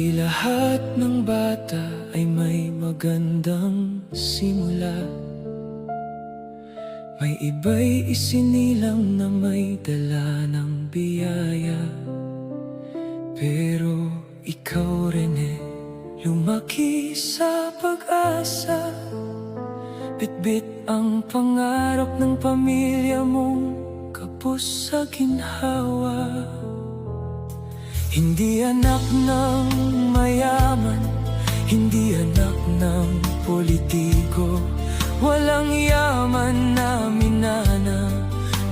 Hindi lahat ng bata ay may magandang simula. May iba'y isinilang na may dala ng biyaya. Pero ikaw rin lumaki sa pag-asa. Bitbit ang pangarap ng pamilya mong kapos sa ginhawa. Hindi anak ng mayaman, hindi anak ng politiko. Walang yaman na minana,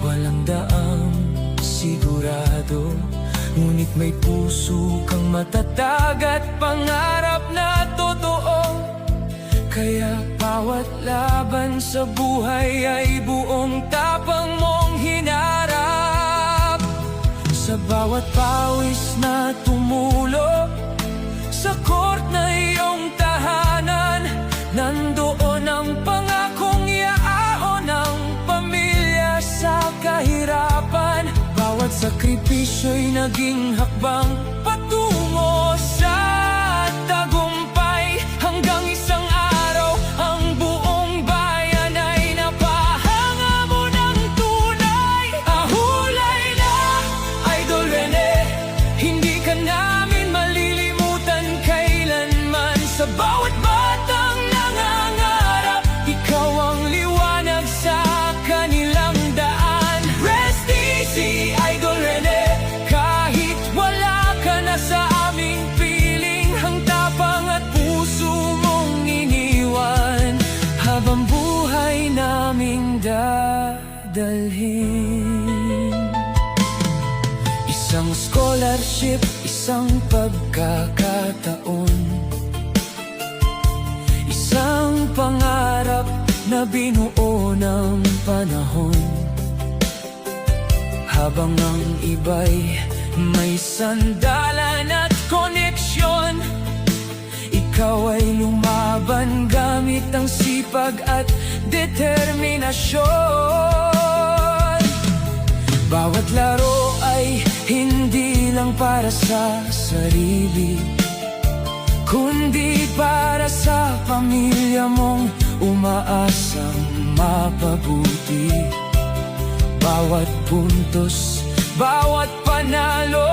walang daang sigurado. Ngunit may puso kang matatag at pangarap na totoo. Kaya bawat laban sa buhay ay buong tapang mong hinarap. Sa bawat pawis na tumulo sa court na iyong tahanan, nandoon ang pangakong iaahon ng pamilya sa kahirapan. Bawat sakripisyo'y naging hakbang patungo sa tagumpay. Hanggang isang araw ang buong bayan ay napahanga mo ng tunay. Ahulay na, Idol Rene, hindi ka namin malilimutan kailanman. Sa bawat batang nangangarap, ikaw ang liwanag sa kanilang daan. Rest easy, Idol Rene, kahit wala ka na sa aming piling. Ang tapang at puso mong iniwan, habang buhay naming dadalhin. Isang scholarship, isang pagkakataon, isang pangarap na binuo ng panahon. Habang ang iba'y may sandalan at koneksyon, ikaw ay lumaban gamit ang sipag at determinasyon. Bawat laro ay hindi lang para sa sarili, kundi para sa pamilya mong umaasang mapabuti. Bawat puntos, bawat panalo